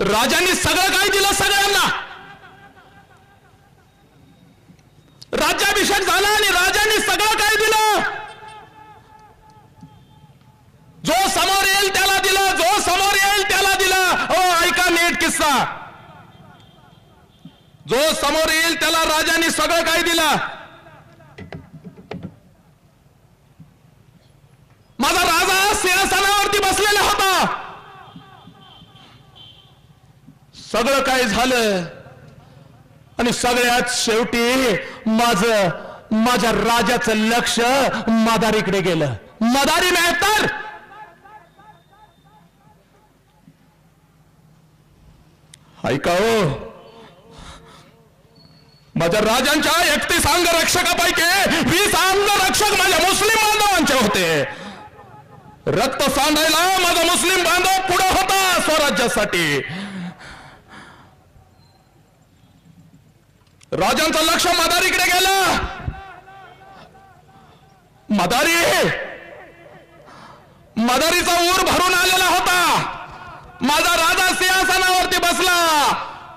राजांनी सगळं काय दिलं सगळ्यांना. राज्याभिषेक झाला आणि राजांनी सगळं काय दिलं. जो समोर येईल त्याला दिलं, जो समोर येईल त्याला दिलं. हो ऐका नीट किस्सा. जो समोर येईल त्याला राजांनी सगळं काय दिलं. माझा राजा सिंहासनावरती बसलेला होता. सगळं काय झालं आणि सगळ्यात शेवटी माझ्या राजाचं लक्ष मदारीकडे गेलं. मदारी मेहतर ऐका हो, माझ्या राजांच्या 31 अंगरक्षकापैकी 20 अंगरक्षक माझ्या मुस्लिम बांधवांचे होते. रक्त सांडायला माझा मुस्लिम बांधव पुढे होता स्वराज्यासाठी. राजांचं लक्ष मदारीकडे गेलं. मदारीचा ऊर भरून आलेला होता. माझा राजा सिंहासनावरती बसला.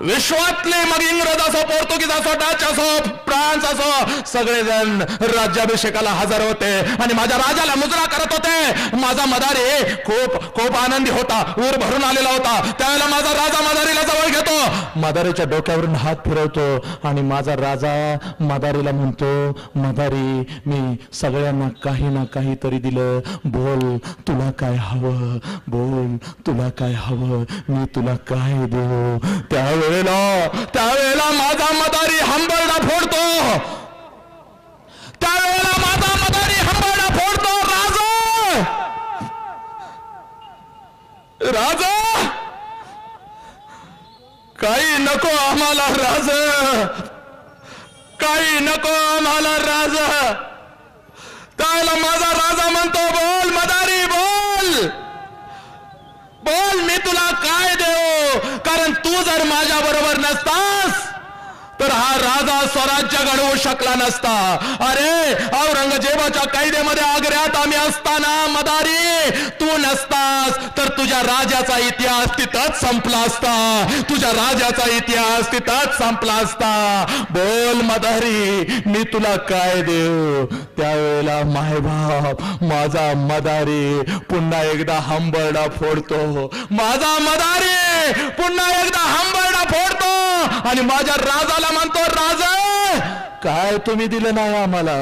विश्वातले मग इंग्रज असो, पोर्तुगीज असो, डच असो, फ्रान्स असो, सगळेजण राज्याभिषेकाला हजर होते आणि माझ्या राजाला मुजरा करत होते. माझा मदारी खूप आनंदी होता, ऊर भरून आलेला होता. त्यावेळेला माझा राजा मदारीला जवळ घेतो, मदारीच्या डोक्यावरून हात फिरवतो आणि माझा राजा मदारीला म्हणतो, मदारी मी सगळ्यांना काही ना काहीतरी दिलं. बोल तुला काय हवं, बोल तुला काय हवं, मी तुला काय देऊ. त्यावेळेला माझा मदारी हंबरडा फोडतो. त्यावेळेला माझा मदारी हंबरडा फोडतो. राजा काही नको आम्हाला, राजा काही नको आम्हाला, राजा. त्यावेळेला माझा राजा म्हणतो, बोल मदारी बोल, बोल मी तुला काय देऊ. कारण तू जर माझ्या बरोबर नसतास तर हा राजा स्वराज्य घडवू शकला नसता. अरे औरंगजेबाच्या कैदेमध्ये आग्र्यात आम्ही असताना मदारी तू नसतास तर तुझ्या राजाचा इतिहास तिथंच संपला असता. तुझ्या राजाचा इतिहास तिथंच संपला असता. बोल मदारी मी तुला काय देऊ. त्यावेळेला मायबाप माझा मदारी पुन्हा एकदा हंबरडा फोडतो. माझा मदारी पुन्हा एकदा हंबरडा फोडतो आणि माझ्या राजाला म्हणतो, राजा काय तुम्ही दिलं नाही आम्हाला,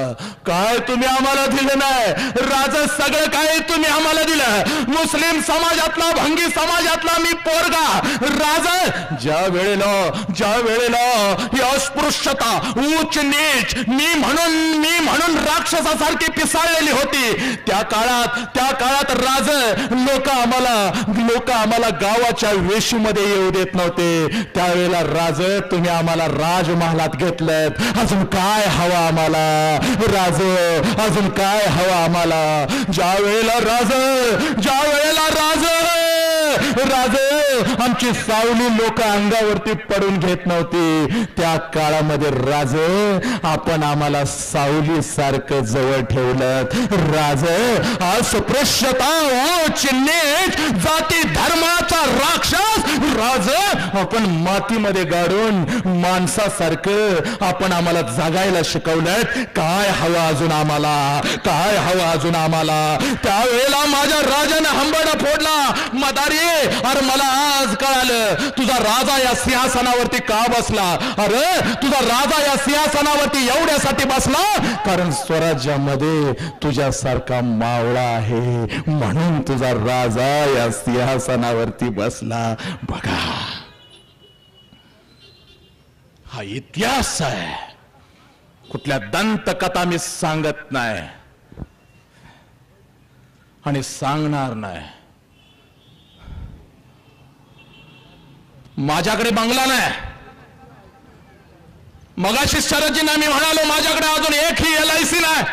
काय तुम्ही आम्हाला दिलं नाही. राजा सगळं काय तुम्ही आम्हाला दिलं. मुस्लिम समाजातला, भंगी समाजातला मी पोरगा. राजा ज्या वेळेला ही अस्पृश्यता, उच्च नीच मी म्हणून राक्षसासारखी पिसाळलेली होती, त्या काळात राजा लोक आम्हाला गावाच्या वेशीमध्ये येऊ देत नव्हते. त्यावेळेला राजा तुम्ही आम्हाला राजमहालात घेतलं. अजून काय हवं आम्हाला राजा, अजून काय हवं आम्हाला. ज्या वेळेला राजा आमची सावली लोक अंगावरती पडून घेत नव्हती, त्या काळामध्ये राजा आपण आम्हाला सावली सारखं जवळ ठेवलं. राजा अस्पृश्यता, उच्च नीच, जाती धर्माचा राक्षस राजा आपण मातीमध्ये गाडून माणसासारखं आपण आम्हाला जगायला शिकवलं. काय हवं अजून आम्हाला, काय हवं अजून आम्हाला. त्यावेळेला माझ्या राजाने हंबरडा फोडला. मदारी अरे मला आज कळालं तुझा राजा या सिंहासनावरती का बसला. अरे तुझा राजा या सिंहासनावरती एवढ्यासाठी बसला कारण स्वराज्यामध्ये तुझ्यासारखा मावळा आहे म्हणून तुझा राजा या सिंहासनावरती बसला. बघा हा इतिहास आहे, कुठल्या दंतकथा मी सांगत नाही आणि सांगणार नाही. माझ्याकडे बंगला नाही. मगाशी शरदजींना मी म्हणालो माझ्याकडे अजून एकही LIC नाही.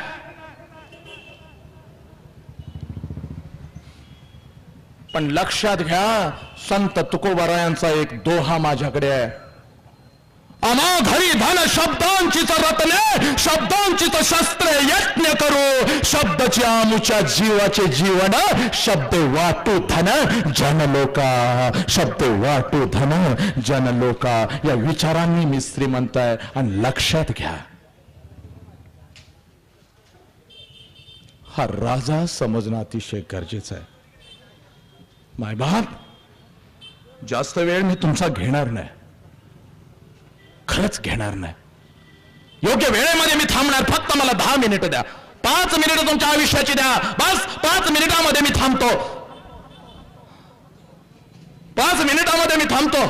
पण लक्षात घ्या संत तुकोबारायांचा एक दोहा माझ्याकडे आहे. अमा घरी धन शब्दांचीच रत्ने शब्दांचीच शस्त्रे यज्ञ करू शब्दाची आमुच्या जीवाचे जीवन शब्द वाटू धन जनलोका शब्द वाटू धन जनलोका या विचारांनी मी श्रीमंत आहे आणि लक्षात घ्या हा राजा समजणं अतिशय गरजेचं आहे मायबाप जास्त वेळ मी तुमचा घेणार नाही खरंच घेणार नाही योग्य वेळेमध्ये मी थांबणार फक्त मला 10 मिनिटं द्या 5 मिनिटं तुमच्या आयुष्याची द्या बस 5 मिनिटांमध्ये मी थांबतो 5 मिनिटांमध्ये मी थांबतो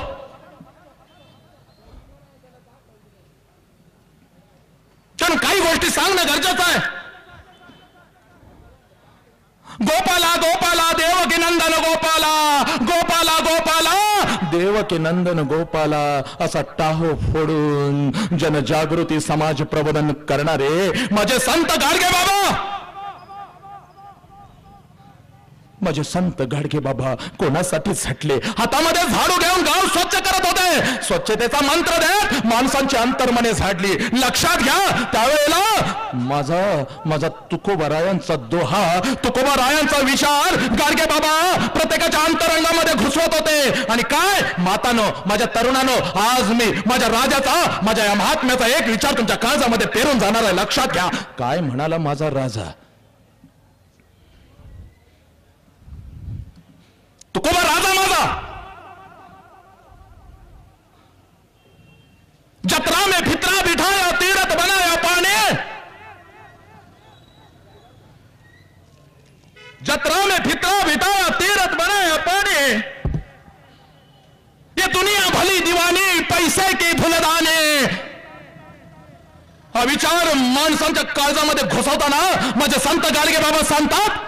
पण काही गोष्टी सांगणं गरजेचं आहे गोपाला गोपाला देवकी नंदन गोपाला गोपाला गोपाला देवकी नंदन गोपाला असा टाहो फोडून जनजागृती समाज प्रबोधन करणारे माझे संत गाडगे बाबा माझे संत गाडगे बाबा कोणासाठी झटले हातामध्ये झाडू घेऊन गाव स्वच्छ करत होते स्वच्छतेचा मंत्र देत माणसांची अंतर्मने झाडली लक्षात घ्या त्यावेळेला माझा तुकोबारायांचा दोहा तुकोबारायांचा विचार गाडगे बाबा प्रत्येकाच्या अंतरंगामध्ये घुसवत होते आणि काय मातानो माझ्या तरुणानो आज मी माझ्या राजाचा माझ्या या महात्म्याचा एक विचार तुमच्या काळजामध्ये पेरून जाणार आहे लक्षात घ्या काय म्हणाला माझा राजा तुकोबा राजा माझा जत्रा में फितरा बिठाया तीरथ बनाया पाने जत्रा में फितरा बिठाया तीरथ बनाया पाने ये दुनिया भली दीवानी पैसे की फुलदाने हा विचार माणसांच्या काळजामध्ये घुसवताना माझे संत गाडगे बाबा सांगतात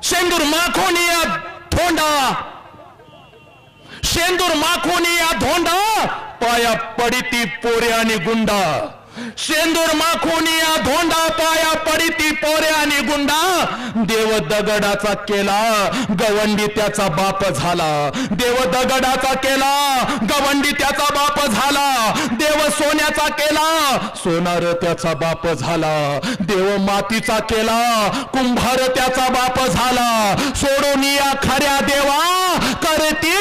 शेंदूर माखोनिया धोंडा शेंदूर माखोनिया धोंडा पाया पडिती पोरे आणि गुंडा शेंदूर माखोनिया धोंडा पाया पडिती पोरे आणि गुंडा देव दगडाचा केला गवंडी त्याचा बाप झाला देव दगडाचा केला गवंडी त्याचा बाप झाला देव सोन्याचा केला सोनार त्याचा बाप झाला देव मातीचा केला कुंभार त्याचा बाप झाला सोडून या खऱ्या देवा करते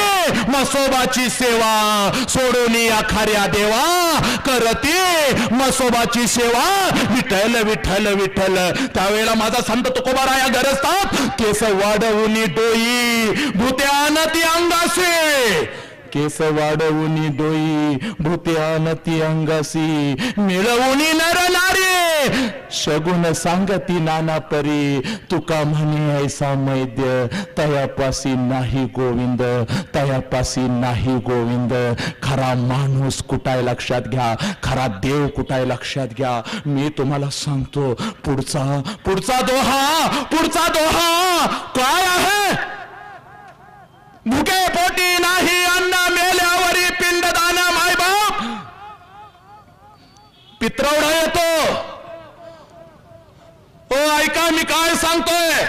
मसोबाची सेवा सोडून या खऱ्या देवा करते मसोबाची सेवा विठ्ठल विठ्ठल विठ्ठल त्यावेळेला माझा संत तुकोबाराया गरजतात केस वाढवून डोई भूत्यान ती अंगासे केस वाढवून डोई भूत्यान ती अंगासी मिळवून नर नारी शगुन सांगती नाना परी तुका म्हणे ऐसा मैद्य तयापासी नाही गोविंद तयापासी नाही गोविंद खरा माणूस कुठाय लक्षात घ्या खरा देव कुठाय लक्षात घ्या मी तुम्हाला सांगतो पुढचा दोहा काय आहे भुके पोटी नाही अन्न मेल्यावरी पिंडदान मायबाप पित्रवडा येतो ओ ऐका मी काय सांगतोय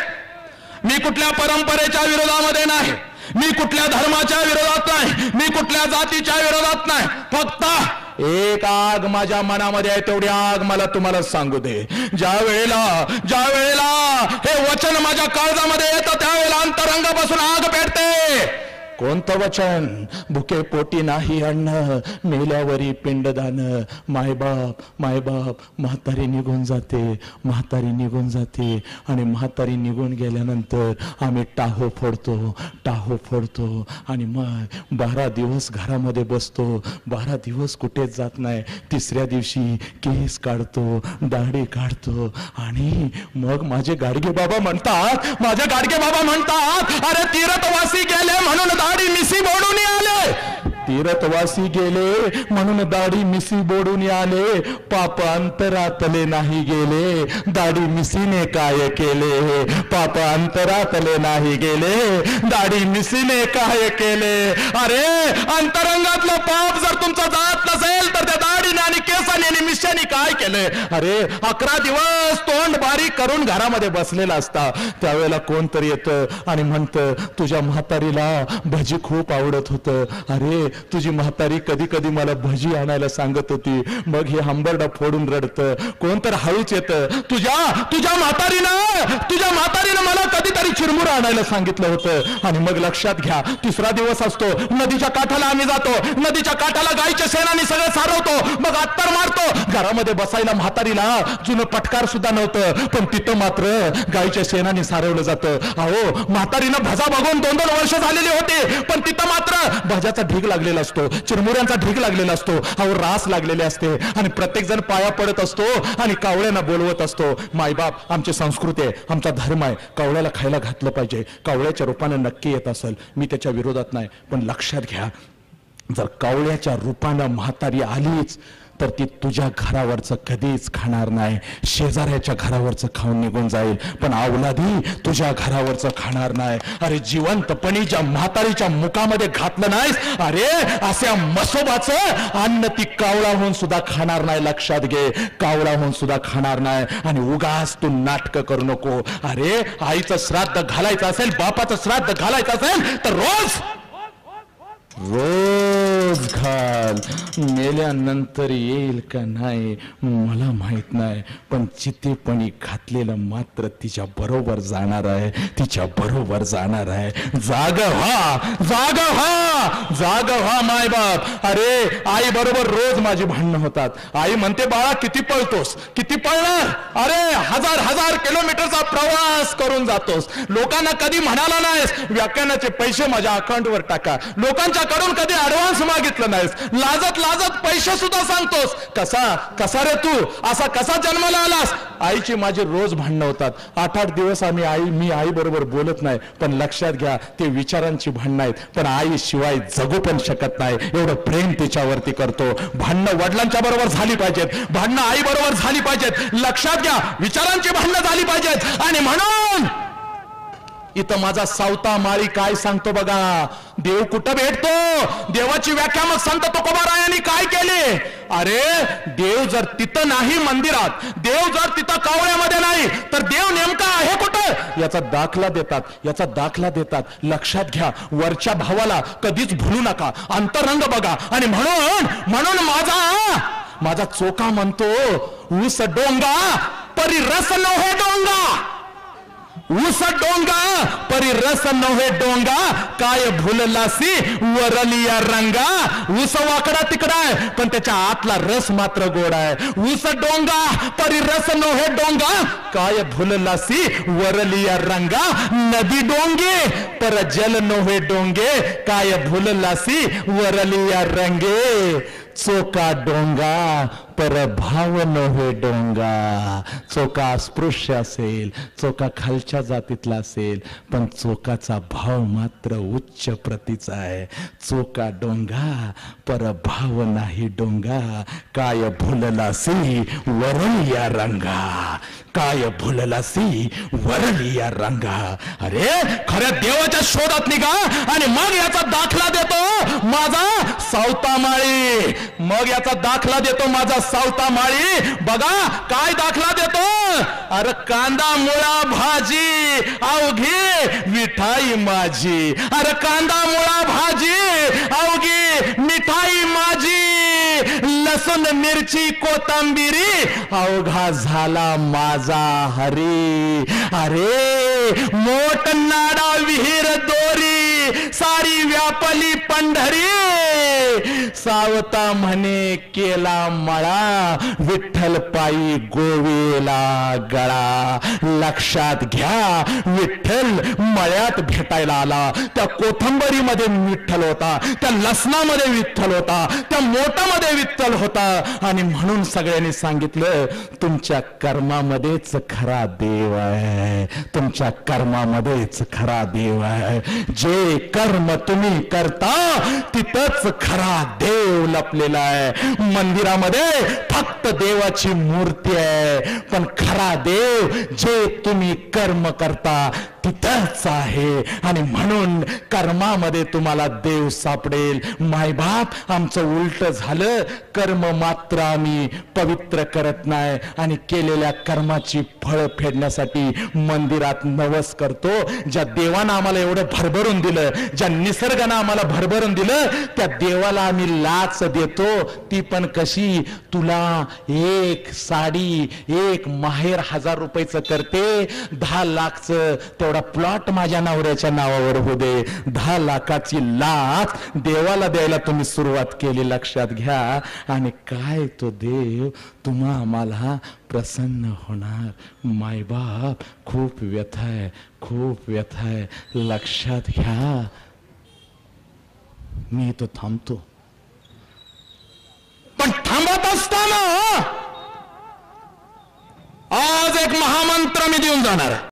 मी कुठल्या परंपरेच्या विरोधामध्ये नाही मी कुठल्या धर्माच्या विरोधात नाही मी कुठल्या जातीच्या विरोधात नाही फक्त एक आग माझ्या मनामध्ये आहे तेवढी आग मला तुम्हाला सांगू दे ज्या वेळेला हे वचन माझ्या काळजामध्ये येतं त्यावेळेला अंतरंगापासून आग पेटते कोणतं वचन भुके पोटी नाही अन्न मेल्यावरी पिंडदान मायबाप म्हातारी निघून जाते आणि म्हातारी निघून गेल्यानंतर आम्ही टाहो फोडतो आणि मग 12 दिवस घरामध्ये बसतो 12 दिवस कुठेच जात नाही तिसऱ्या दिवशी केस काढतो दाढी काढतो आणि मग माझे गाडगे बाबा म्हणतात अरे तीर्थवासी गेले म्हणून दाढी मिशी बोडून आले तीर्थवासी गेले म्हणून दाढी मिशी बोडून आले पाप अंतरातले नाही गेले दाढी मिशीने काय केले पाप अंतरातले नाही गेले दाढी मिशीने काय केले अरे अंतरंगातलं पाप जर तुमचं जात नसेल तर त्या दाढीने आणि केसाने आणि मिशाने काय केले अरे 11 दिवस तोंड बारीक करून घरामध्ये बसलेला असता त्यावेळेला कोणतरी येतं आणि म्हणतं तुझ्या म्हातारीला भजी खूप आवडत होतं अरे तुझी म्हातारी कधी कधी मला भजी आणायला सांगत होती, मग हे हंबरडा फोडून रडतं, कोण तर हळूच येतं, तुझ्या म्हातारीनं मला कधीतरी चिरमुरा आणायला सांगितलं होतं. आणि मग लक्षात घ्या, तिसरा दिवस असतो, नदीच्या काठाला आम्ही जातो, नदीच्या काठाला गायच्या शेणाने सगळं सारवतो, मग अत्तर मारतो. घरामध्ये बसायला म्हातारीला जुनं पटकार सुद्धा नव्हतं, पण तिथं मात्र गायच्या शेणाने सारवलं जातं. अहो, म्हातारीनं भजा बघून 2-2 वर्ष झालेली होती, पण तिथं मात्र भजाचा ढीग लागलेला असतो, चिरमुऱ्यांचा ढीग लागलेला असतो, अहो रास लागलेले असते. आणि प्रत्येक जण पाया पडत असतो आणि कावळ्यांना बोलवत असतो. मायबाप, आमची संस्कृती आहे, आमचा धर्म आहे, कावळ्याला खायला घातलं पाहिजे. कावळ्याच्या रूपानं नक्की येत असेल, मी त्याच्या विरोधात नाही, पण लक्षात घ्या, जर कावळ्याच्या रूपानं म्हातारी आलीच तर ती तुझ्या घरावरचं कधीच खाणार नाही, शेजाऱ्याच्या घरावरचं खाऊन निघून जाईल, पण अवलादी तुझ्या घरावरचं खाणार नाही. अरे जिवंतपणी ज्या म्हातारीच्या मुखामध्ये घातलं नाहीस, अरे अशा मसोबाचं अन्न ती कावळाहून सुद्धा खाणार नाही. लक्षात घे, कावळाहून सुद्धा खाणार नाही. आणि उगाच तू नाटक करू नको. अरे आईचं श्राद्ध घालायचं असेल, बापाचं श्राद्ध घालायचं असेल तर रोज घाल. मेल्यानंतर येईल का नाही मला माहित नाही, पण चितेपणी घातलेलं मात्र तिच्या बरोबर जाणार आहे, तिच्या बरोबर जाणार आहे. जाग व्हा मायबाप. अरे आई बरोबर रोज माझी भांडणं होतात. आई म्हणते, बाळा किती पळतोस, किती पळणार, अरे हजार किलोमीटरचा प्रवास करून जातोस, लोकांना कधी म्हणाला नाहीस व्याख्यानाचे पैसे माझ्या अकाउंटवर टाका, लोकांच्या कडून कधी ऍडव्हान्स मागितलं नाहीस, लाजत पैसे सुद्धा सांगतोस. कसा रे तू, असा कसा जन्माला आलास. आईची माझी रोज भांडणं होतात. 8-8 दिवस मी आई बरोबर बोलत नाही, पण लक्षात घ्या, ते विचारांची भांडणं आहेत, पण आई शिवाय जगू पण शकत नाही, एवढं प्रेम तिच्यावरती करतो. भांडणं वडिलांच्या बरोबर झाली पाहिजेत, भांडणं आई बरोबर झाली पाहिजेत. लक्षात घ्या, विचारांची भांडणं झाली पाहिजेत. आणि म्हणून इथं माझा सावता माळी काय सांगतो बघा, देव कुठं भेटतो, देवाची व्याख्या मग संत तुकोबारायांनी काय केली. अरे देव जर तिथं नाही मंदिरात, देव जर तिथं कावळ्यामध्ये नाही, तर देव नेमका आहे कुठं याचा दाखला देतात. लक्षात घ्या, वरच्या भावाला कधीच भुलू नका, अंतरंग बघा. आणि म्हणून माझा चोका म्हणतो, ऊस डोंगा परी रस नव्हे डोंगा, ऊस डोंगा परी रस नव्हे डोंगा, काय भुललासी वरलिया रंगा. ऊस वाकडा तिकडा आहे, पण त्याच्या आतला रस मात्र गोड आहे. ऊस डोंगा परी रस नव्हे डोंगा, काय भुललासी वरलिया रंगा. नदी डोंगे पर जल नव्हे डोंगे, काय भुललासी वरलिया रंगे. चोका डोंगा पर भाव नव्हे डोंगा. चोका अस्पृश्य असेल, चोका खालच्या जातीतला असेल, पण चोकाचा भाव मात्र उच्च प्रतीचा आहे. चोका डोंगा पर भाव नाही डोंगा, काय भुललासी वरलिया रंगा, काय भुललासी वरलिया रंगा. अरे खऱ्या देवाच्या शोधात निघा आणि मग याचा दाखला देतो माझा सावता माळी, मग याचा दाखला देतो माझा सावता माळी. बघा काय दाखला देतो. अरे कांदा मुळा भाजी अवघी मिठाई माझी, अरे कांदा मुळा भाजी अवघी मिठाई माझी. लसूण मिरची कोथंबिरी अवघा झाला माझा हरी. अरे मोठ नाडा विहीर दोरी सारी व्यापली पंढरी. सावता म्हणे केला मळा, विठ्ठल पायी गोवेला गळा. लक्षात घ्या, विठ्ठल मळ्यात भेटायला आला. त्या कोथंबरीमध्ये विठ्ठल होता, त्या लसणामध्ये विठ्ठल होता, त्या मोठामध्ये विठ्ठल होता. आणि म्हणून सगळ्यांनी सांगितलं, तुमच्या कर्मामध्येच खरा देव आहे, तुमच्या कर्मामध्येच खरा देव आहे. जे कर्म तुम्ही करता तिथंच खरा देव लपलेला आहे. मंदिरामध्ये फक्त देवाची मूर्ती आहे, पण खरा देव जे तुम्ही कर्म करता इथंच आहे आणि म्हणून कर्मामध्ये तुम्हाला देव सापडेल. मायबाप आमचं उलट झालं, कर्म मात्र आम्ही पवित्र करत नाही आणि केलेल्या कर्माची फळ फेडण्यासाठी मंदिरात नवस करतो. ज्या देवानं आम्हाला एवढं भरभरून दिलं, ज्या निसर्गानं आम्हाला भरभरून दिलं, त्या देवाला आम्ही लाच देतो. ती पण कशी? तुला एक साडी, एक माहेर 1000 रुपयाचं करते, 10 लाखचं तेवढा प्लॉट माझ्या नवऱ्याच्या नावावर होऊ दे. 10 लाखाची लाच देवाला द्यायला तुम्ही सुरुवात केली, लक्षात घ्या. आणि काय तो देव तुम्हा आम्हाला प्रसन्न होणार. मायबाप खूप व्यथा आहे, खूप व्यथा आहे, लक्षात घ्या. मी तो थांबतो, पण थांबत असताना आज एक महामंत्र मी देऊन जाणार.